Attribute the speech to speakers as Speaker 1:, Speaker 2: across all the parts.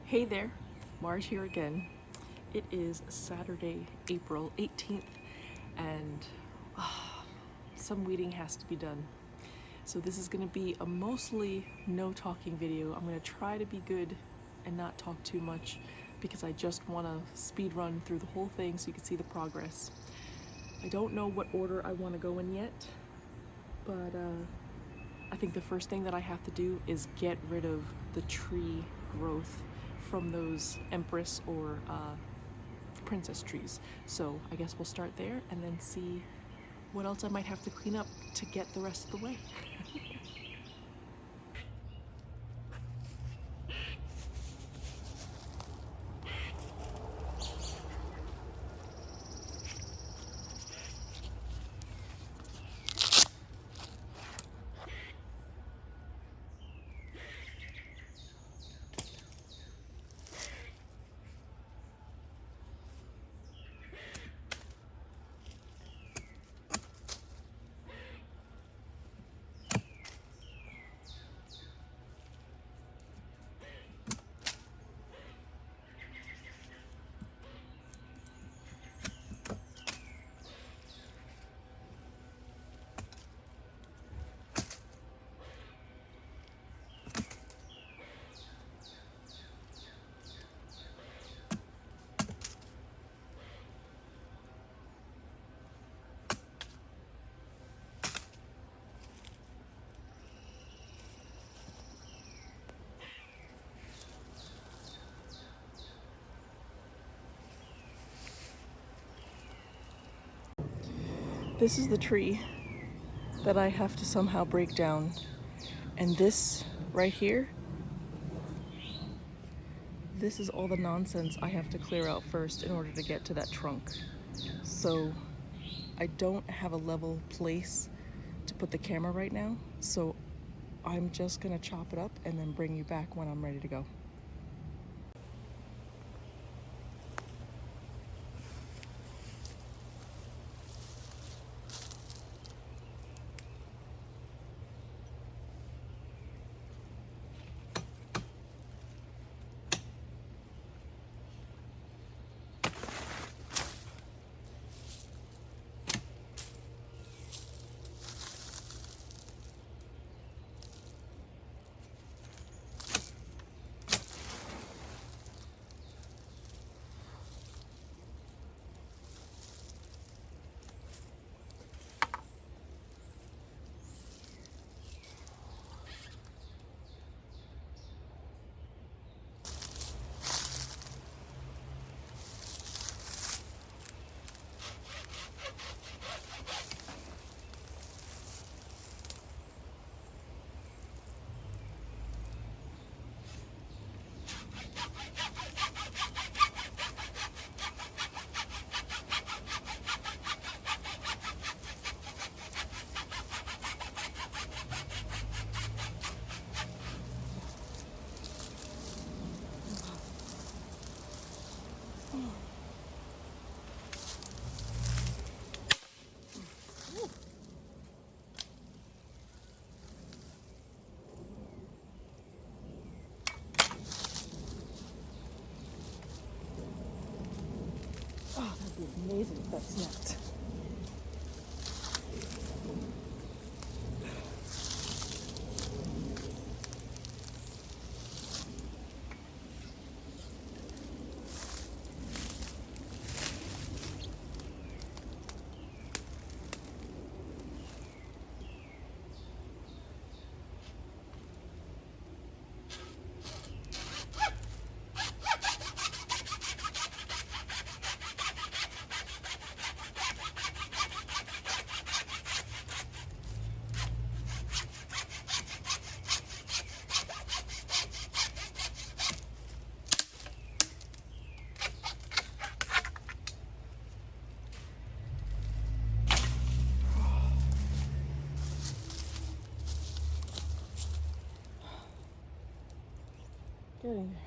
Speaker 1: Hey there, Marge here again. It is Saturday, April 18th, and some weeding has to be done. So this is going to be a mostly no talking video. I'm going to try to be good and not talk too much because I just want to speed run through the whole thing so you can see the progress. I don't know what order I want to go in yet, but I think the first thing that I have to do is get rid of the tree growth from those Empress or Princess trees. So I guess we'll start there and then see what else I might have to clean up to get the rest of the way. This is the tree that I have to somehow break down, and this right here, this is all the nonsense I have to clear out first in order to get to that trunk. So I don't have a level place to put the camera right now, so I'm just gonna chop it up and then bring you back when I'm ready to go. Oh, that'd be amazing if that snapped. Getting there.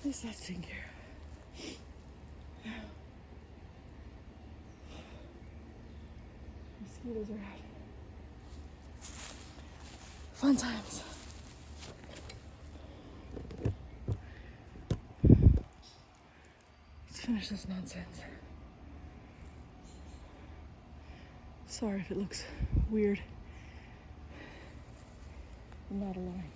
Speaker 1: At least that's taken care of. Mosquitoes are out. Fun times. Let's finish this nonsense. Sorry if it looks weird. I'm not aligned.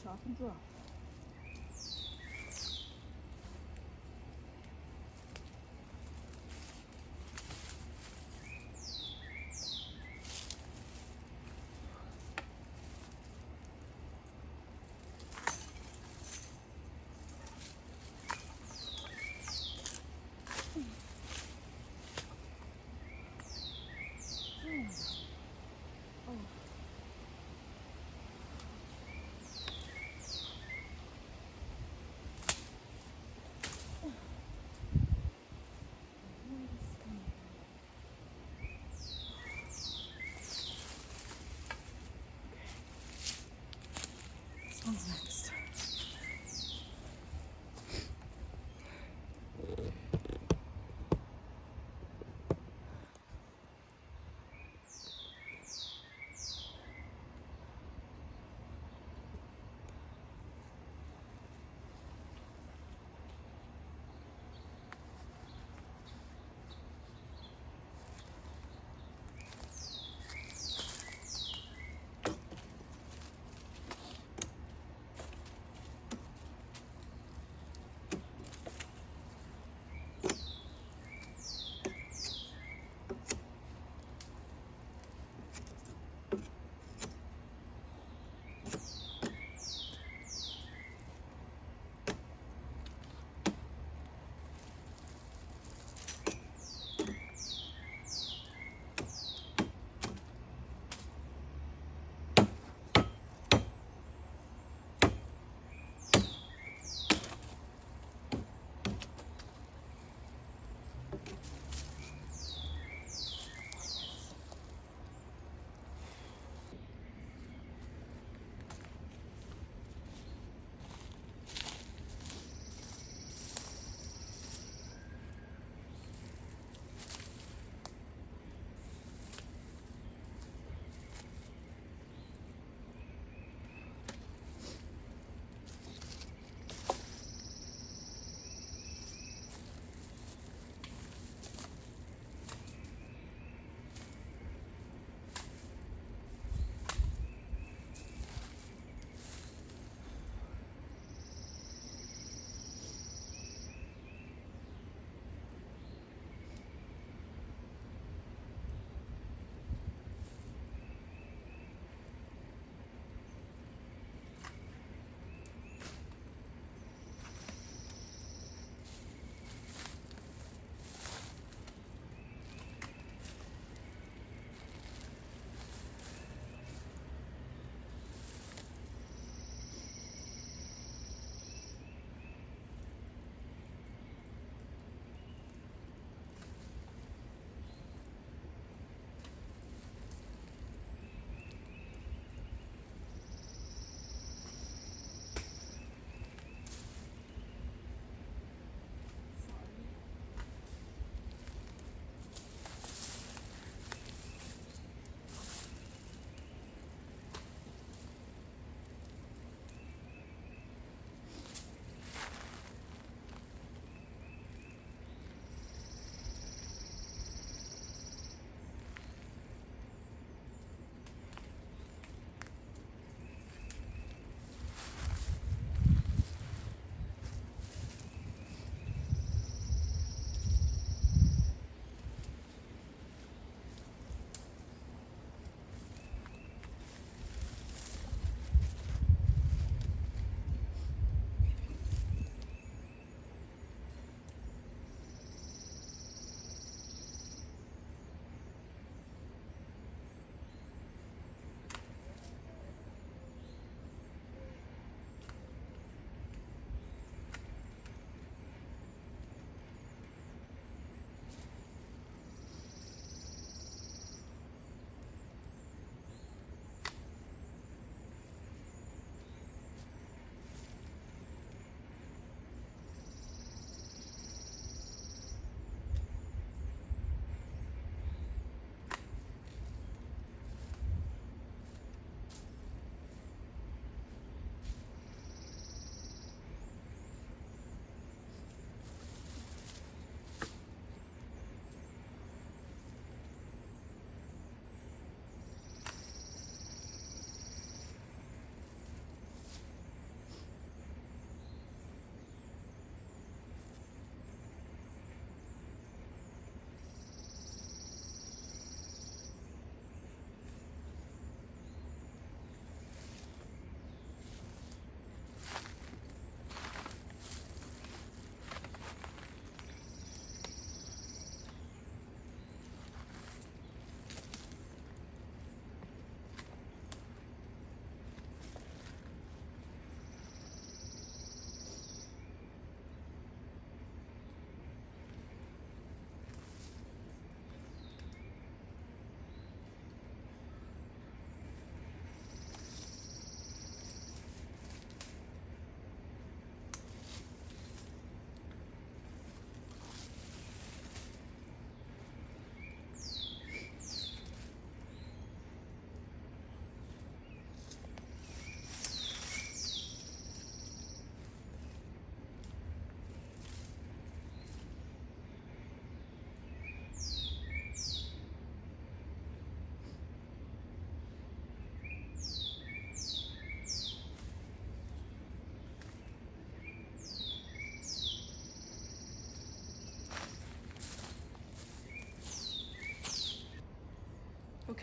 Speaker 1: Chop and drop. What's next?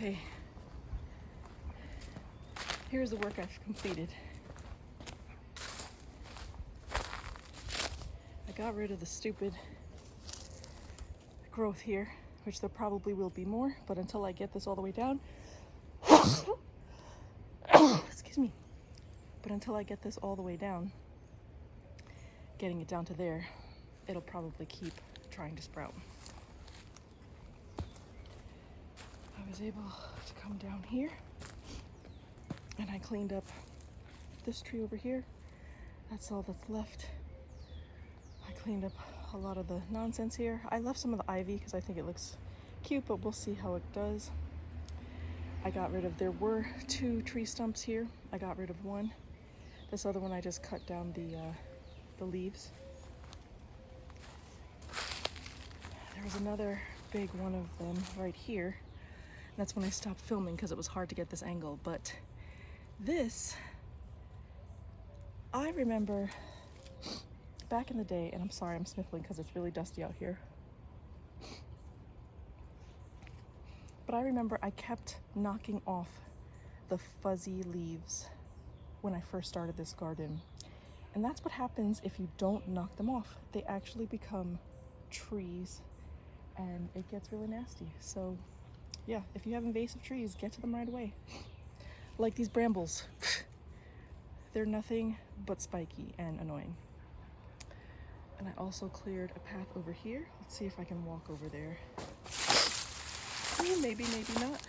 Speaker 1: Okay, here's the work I've completed. I got rid of the stupid growth here, which there probably will be more, but until I get this all the way down, excuse me, but until I get this all the way down, getting it down to there, it'll probably keep trying to sprout. I was able to come down here and I cleaned up this tree over here. That's all that's left. I cleaned up a lot of the nonsense here. I left some of the ivy because I think it looks cute, but we'll see how it does. I got rid of, there were 2 tree stumps here. I got rid of one. This other one I just cut down the leaves. There was another big one of them right here. That's when I stopped filming because it was hard to get this angle. But this, I remember back in the day, and I'm sorry I'm sniffling because it's really dusty out here. But I remember I kept knocking off the fuzzy leaves when I first started this garden. And that's what happens if you don't knock them off. They actually become trees and it gets really nasty. So yeah, if you have invasive trees, get to them right away. Like these brambles. They're nothing but spiky and annoying. And I also cleared a path over here. Let's see if I can walk over there. Maybe, maybe not.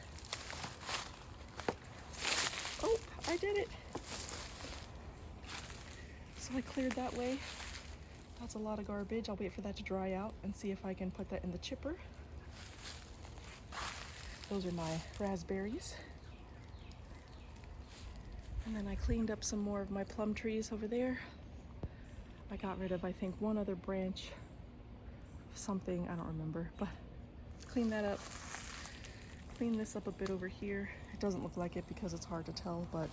Speaker 1: Oh, I did it. So I cleared that way. That's a lot of garbage. I'll wait for that to dry out and see if I can put that in the chipper. Those are my raspberries. And then I cleaned up some more of my plum trees over there. I got rid of, I think, one other branch, something, I don't remember, but clean that up. Clean this up a bit over here. It doesn't look like it because it's hard to tell, but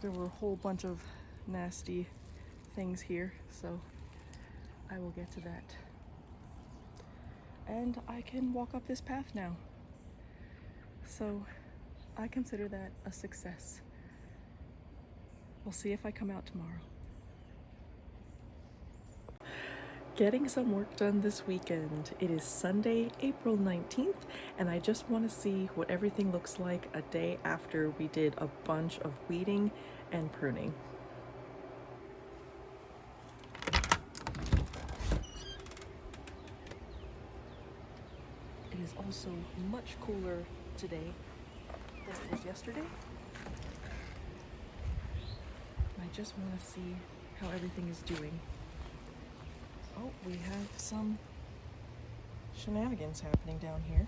Speaker 1: there were a whole bunch of nasty things here, so I will get to that. And I can walk up this path now. So I consider that a success. We'll see if I come out tomorrow. Getting some work done this weekend. It is Sunday, April 19th, and I just want to see what everything looks like a day after we did a bunch of weeding and pruning. It is also much cooler today than it was yesterday. And I just want to see how everything is doing. Oh, we have some shenanigans happening down here.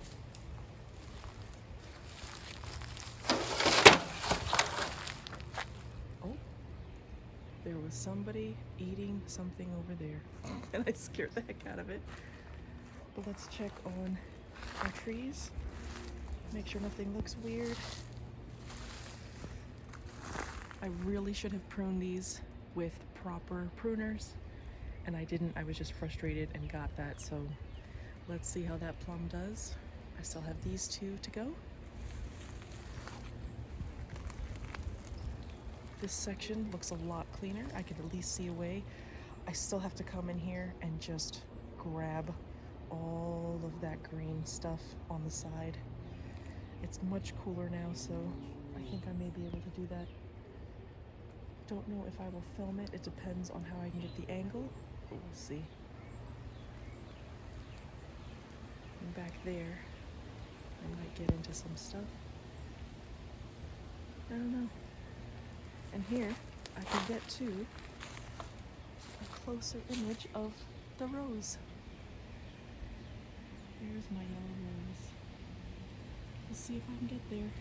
Speaker 1: Oh, there was somebody eating something over there, and I scared the heck out of it. But let's check on our trees, make sure nothing looks weird. I really should have pruned these with proper pruners. And I didn't. I was just frustrated and got that. So let's see how that plum does. I still have these 2 to go. This section looks a lot cleaner. I can at least see a way. I still have to come in here and just grab all of that green stuff on the side. It's much cooler now, so I think I may be able to do that. Don't know if I will film it. It depends on how I can get the angle. We'll see. And back there, I might get into some stuff. I don't know. And here, I can get to a closer image of the rose. There's my yellow rose. We'll see if I can get there.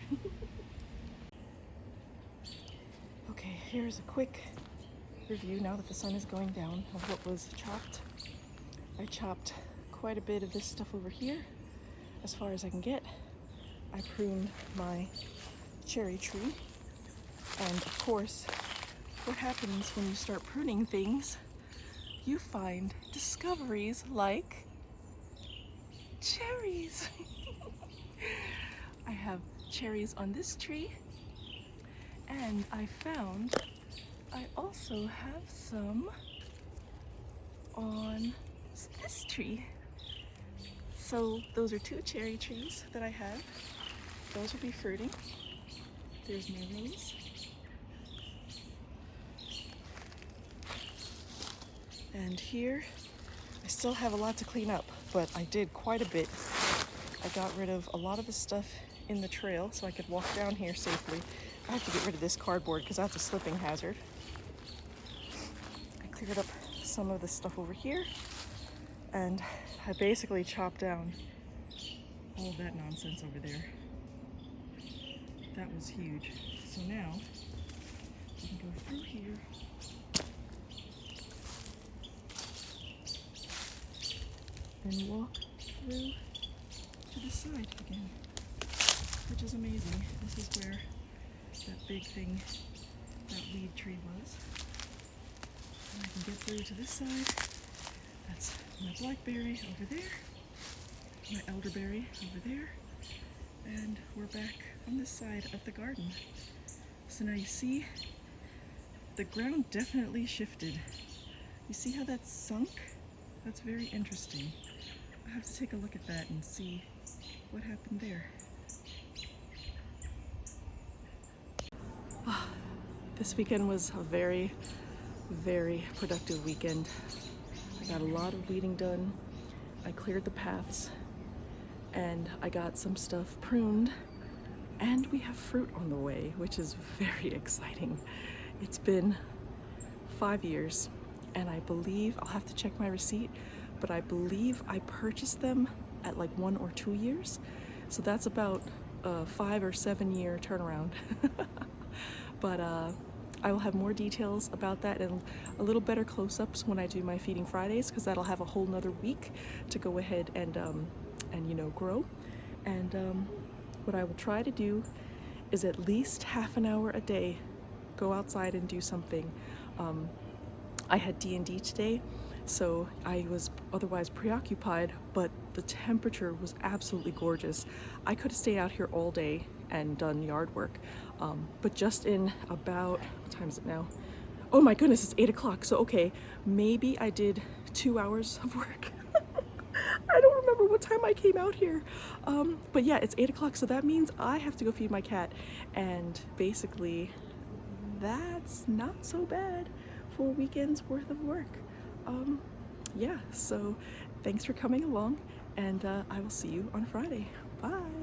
Speaker 1: Okay, here's a quick review now that the sun is going down of what was chopped. I chopped quite a bit of this stuff over here as far as I can get. I pruned my cherry tree, and of course what happens when you start pruning things, you find discoveries like cherries. I have cherries on this tree, and I found I also have some on this tree. So those are 2 cherry trees that I have. Those will be fruiting. There's marrows. And here, I still have a lot to clean up, but I did quite a bit. I got rid of a lot of the stuff in the trail so I could walk down here safely. I have to get rid of this cardboard because that's a slipping hazard. I cleared up some of the stuff over here, and I basically chopped down all of that nonsense over there. That was huge. So now we can go through here and walk through to the side again, which is amazing. This is where that big thing, that weed tree was. And I can get through to this side. That's my blackberry over there, my elderberry over there, and we're back on this side of the garden. So now you see, the ground definitely shifted. You see how that's sunk? That's very interesting. I have to take a look at that and see what happened there. This weekend was a very, very productive weekend. I got a lot of weeding done. I cleared the paths, and I got some stuff pruned, and we have fruit on the way, which is very exciting. It's been 5 years, and I believe, I'll have to check my receipt, but I believe I purchased them at like 1 or 2 years. So that's about a 5 or 7 year turnaround. But I will have more details about that and a little better close-ups when I do my Feeding Fridays, because that'll have a whole nother week to go ahead and you know, grow. And what I will try to do is at least half an hour a day go outside and do something. I had D&D today, so I was otherwise preoccupied, but the temperature was absolutely gorgeous. I could have stayed out here all day and done yard work, but just in about, what time is it now? Oh my goodness, it's 8 o'clock, so okay, maybe I did 2 hours of work. I don't remember what time I came out here, but yeah, it's 8 o'clock, so that means I have to go feed my cat, and basically that's not so bad for a weekend's worth of work. Yeah, so thanks for coming along, and I will see you on Friday. Bye.